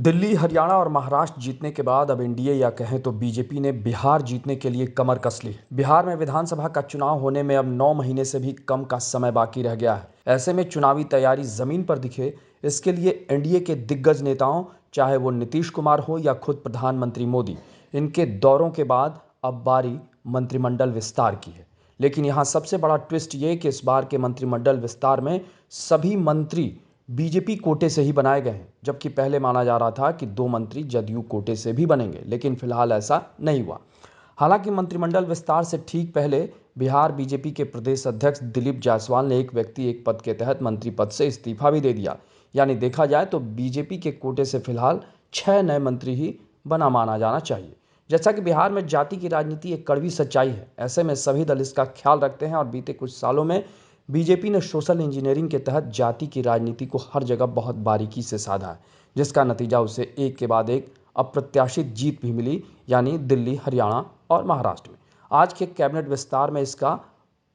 दिल्ली, हरियाणा और महाराष्ट्र जीतने के बाद अब एनडीए या कहें तो बीजेपी ने बिहार जीतने के लिए कमर कस ली। बिहार में विधानसभा का चुनाव होने में अब 9 महीने से भी कम का समय बाकी रह गया है। ऐसे में चुनावी तैयारी जमीन पर दिखे, इसके लिए एनडीए के दिग्गज नेताओं, चाहे वो नीतीश कुमार हो या खुद प्रधानमंत्री मोदी, इनके दौरों के बाद अब बारी मंत्रिमंडल विस्तार की है। लेकिन यहाँ सबसे बड़ा ट्विस्ट ये कि इस बार के मंत्रिमंडल विस्तार में सभी मंत्री बीजेपी कोटे से ही बनाए गए हैं, जबकि पहले माना जा रहा था कि 2 मंत्री जदयू कोटे से भी बनेंगे, लेकिन फिलहाल ऐसा नहीं हुआ। हालांकि मंत्रिमंडल विस्तार से ठीक पहले बिहार बीजेपी के प्रदेश अध्यक्ष दिलीप जायसवाल ने एक व्यक्ति एक पद के तहत मंत्री पद से इस्तीफा भी दे दिया। यानी देखा जाए तो बीजेपी के कोटे से फिलहाल 6 नए मंत्री ही बना माना जाना चाहिए। जैसा कि बिहार में जाति की राजनीति एक कड़वी सच्चाई है, ऐसे में सभी दल इसका ख्याल रखते हैं और बीते कुछ सालों में बीजेपी ने सोशल इंजीनियरिंग के तहत जाति की राजनीति को हर जगह बहुत बारीकी से साधा है, जिसका नतीजा उसे एक के बाद एक अप्रत्याशित जीत भी मिली, यानी दिल्ली, हरियाणा और महाराष्ट्र में। आज के कैबिनेट विस्तार में इसका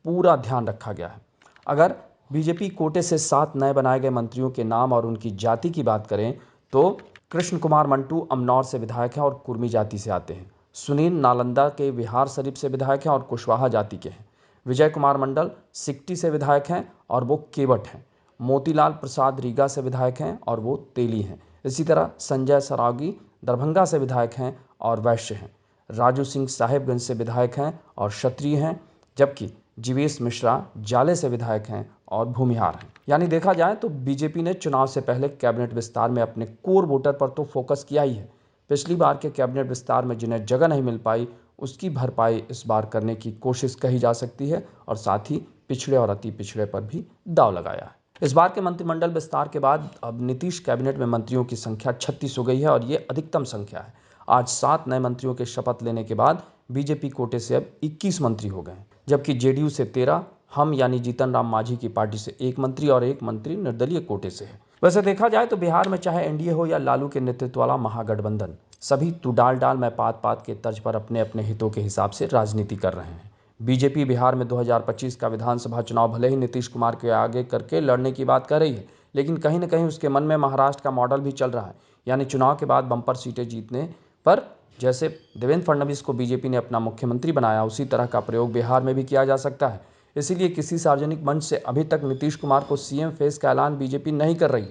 पूरा ध्यान रखा गया है। अगर बीजेपी कोटे से 7 नए बनाए गए मंत्रियों के नाम और उनकी जाति की बात करें तो कृष्ण कुमार मंटू अमनौर से विधायक हैं और कुर्मी जाति से आते हैं। सुनील नालंदा के बिहार शरीफ से विधायक हैं और कुशवाहा जाति के हैं। विजय कुमार मंडल सिकटी से विधायक हैं और वो केवट हैं। मोतीलाल प्रसाद रीगा से विधायक हैं और वो तेली हैं। इसी तरह संजय सरावगी दरभंगा से विधायक हैं और वैश्य हैं। राजू सिंह साहेबगंज से विधायक हैं और क्षत्रिय हैं, जबकि जीवेश मिश्रा जाले से विधायक हैं और भूमिहार हैं। यानी देखा जाए तो बीजेपी ने चुनाव से पहले कैबिनेट विस्तार में अपने कोर वोटर पर तो फोकस किया ही है। पिछली बार के कैबिनेट विस्तार में जिन्हें जगह नहीं मिल पाई, उसकी भरपाई इस बार करने की कोशिश कही जा सकती है और साथ ही पिछड़े और अति पिछड़े पर भी दांव लगाया है। इस बार के मंत्रिमंडल विस्तार के बाद अब नीतीश कैबिनेट में मंत्रियों की संख्या 36 हो गई है और ये अधिकतम संख्या है। आज 7 नए मंत्रियों के शपथ लेने के बाद बीजेपी कोटे से अब 21 मंत्री हो गए हैं, जबकि जेडीयू से 13, हम यानी जीतन राम मांझी की पार्टी से 1 मंत्री और 1 मंत्री निर्दलीय कोटे से है। वैसे देखा जाए तो बिहार में चाहे एनडीए हो या लालू के नेतृत्व वाला महागठबंधन, सभी तू डाल डाल मैं पात पात के तर्ज पर अपने अपने हितों के हिसाब से राजनीति कर रहे हैं। बीजेपी बिहार में 2025 का विधानसभा चुनाव भले ही नीतीश कुमार के आगे करके लड़ने की बात कर रही है, लेकिन कहीं ना कहीं उसके मन में महाराष्ट्र का मॉडल भी चल रहा है। यानी चुनाव के बाद बंपर सीटें जीतने पर जैसे देवेंद्र फडणवीस को बीजेपी ने अपना मुख्यमंत्री बनाया, उसी तरह का प्रयोग बिहार में भी किया जा सकता है। इसीलिए किसी सार्वजनिक मंच से अभी तक नीतीश कुमार को सीएम फेस का ऐलान बीजेपी नहीं कर रही।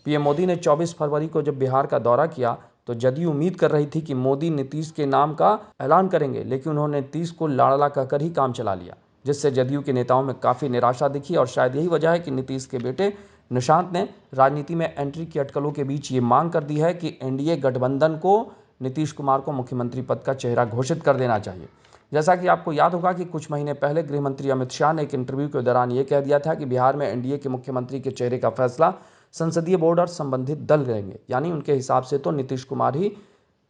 पीएम मोदी ने 24 फरवरी को जब बिहार का दौरा किया तो जदयू उम्मीद कर रही थी कि मोदी नीतीश के नाम का ऐलान करेंगे, लेकिन उन्होंने नीतीश को लाड़ला कहकर ही काम चला लिया, जिससे जदयू के नेताओं में काफ़ी निराशा दिखी। और शायद यही वजह है कि नीतीश के बेटे निशांत ने राजनीति में एंट्री की अटकलों के बीच ये मांग कर दी है कि एनडीए गठबंधन को नीतीश कुमार को मुख्यमंत्री पद का चेहरा घोषित कर देना चाहिए। जैसा कि आपको याद होगा कि कुछ महीने पहले गृह मंत्री अमित शाह ने एक इंटरव्यू के दौरान ये कह दिया था कि बिहार में एनडीए के मुख्यमंत्री के चेहरे का फैसला संसदीय बोर्ड और संबंधित दल करेंगे। यानी उनके हिसाब से तो नीतीश कुमार ही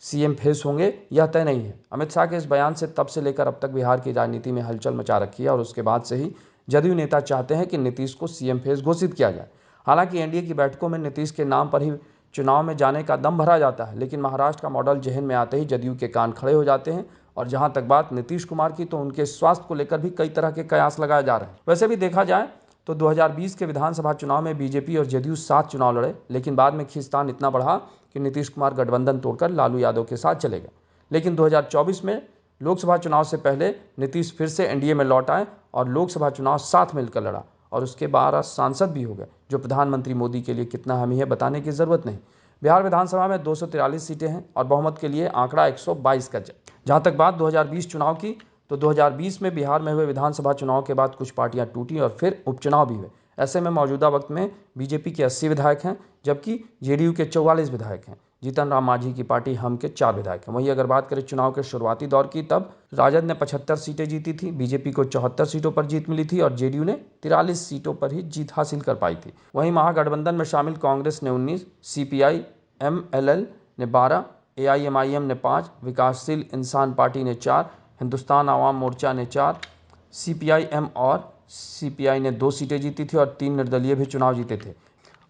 सीएम फेस होंगे, यह तय नहीं है। अमित शाह के इस बयान से तब से लेकर अब तक बिहार की राजनीति में हलचल मचा रखी है और उसके बाद से ही जदयू नेता चाहते हैं कि नीतीश को सीएम फेस घोषित किया जाए। हालांकि एनडीए की बैठकों में नीतीश के नाम पर ही चुनाव में जाने का दम भरा जाता है, लेकिन महाराष्ट्र का मॉडल जहन में आते ही जदयू के कान खड़े हो जाते हैं। और जहां तक बात नीतीश कुमार की, तो उनके स्वास्थ्य को लेकर भी कई तरह के कयास लगाए जा रहे हैं। वैसे भी देखा जाए तो 2020 के विधानसभा चुनाव में बीजेपी और जदयू 7 चुनाव लड़े, लेकिन बाद में खींचतान इतना बढ़ा कि नीतीश कुमार गठबंधन तोड़कर लालू यादव के साथ चले गए। लेकिन 2024 में लोकसभा चुनाव से पहले नीतीश फिर से एनडीए में लौट आए और लोकसभा चुनाव साथ मिलकर लड़ा और उसके 12 सांसद भी हो गए, जो प्रधानमंत्री मोदी के लिए कितना अहम है बताने की जरूरत नहीं। बिहार विधानसभा में 243 सीटें हैं और बहुमत के लिए आंकड़ा 122 का। जहां तक बात 2020 चुनाव की, तो 2020 में बिहार में हुए विधानसभा चुनाव के बाद कुछ पार्टियां टूटी और फिर उपचुनाव भी हुए। ऐसे में मौजूदा वक्त में बीजेपी के 80 विधायक हैं, जबकि जेडीयू के 44 विधायक हैं। जीतन राम मांझी की पार्टी हम के 4 विधायक हैं। वहीं अगर बात करें चुनाव के शुरुआती दौर की, तब राजद ने 75 सीटें जीती थी, बीजेपी को 74 सीटों पर जीत मिली थी और जेडीयू ने 43 सीटों पर ही जीत हासिल कर पाई थी। वहीं महागठबंधन में शामिल कांग्रेस ने 19, सीपीआई एमएलएल ने 12, एआईएमआईएम ने 5, विकासशील इंसान पार्टी ने 4, हिंदुस्तान आवाम मोर्चा ने 4, सीपीआईएम और सीपीआई ने 2 सीटें जीती थी और 3 निर्दलीय भी चुनाव जीते थे।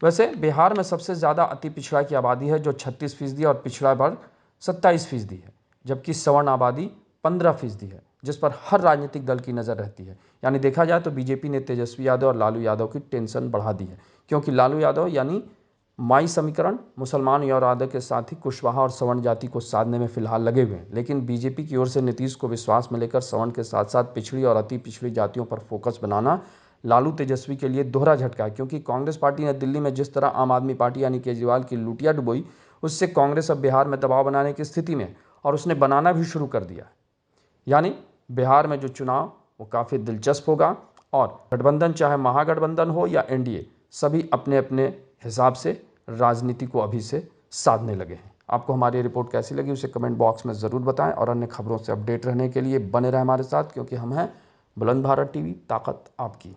वैसे बिहार में सबसे ज़्यादा अति पिछड़ा की आबादी है, जो 36% और पिछड़ा वर्ग 27% है, जबकि सवर्ण आबादी 15% है, जिस पर हर राजनीतिक दल की नज़र रहती है। यानी देखा जाए तो बीजेपी ने तेजस्वी यादव और लालू यादव की टेंशन बढ़ा दी है, क्योंकि लालू यादव यानी माई समीकरण मुसलमान और यादव के साथ ही कुशवाहा और सवर्ण जाति को साधने में फिलहाल लगे हुए हैं, लेकिन बीजेपी की ओर से नीतीश को विश्वास में लेकर सवर्ण के साथ साथ पिछड़ी और अति पिछड़ी जातियों पर फोकस बनाना लालू तेजस्वी के लिए दोहरा झटका है, क्योंकि कांग्रेस पार्टी ने दिल्ली में जिस तरह आम आदमी पार्टी यानी केजरीवाल की लुटिया डुबोई, उससे कांग्रेस अब बिहार में दबाव बनाने की स्थिति में, और उसने बनाना भी शुरू कर दिया। यानी बिहार में जो चुनाव वो काफ़ी दिलचस्प होगा, और गठबंधन चाहे महागठबंधन हो या एनडीए, सभी अपने अपने हिसाब से राजनीति को अभी से साधने लगे हैं। आपको हमारी रिपोर्ट कैसी लगी उसे कमेंट बॉक्स में ज़रूर बताएं, और अन्य खबरों से अपडेट रहने के लिए बने रहें हमारे साथ, क्योंकि हम हैं बुलंद भारत टीवी, ताकत आपकी।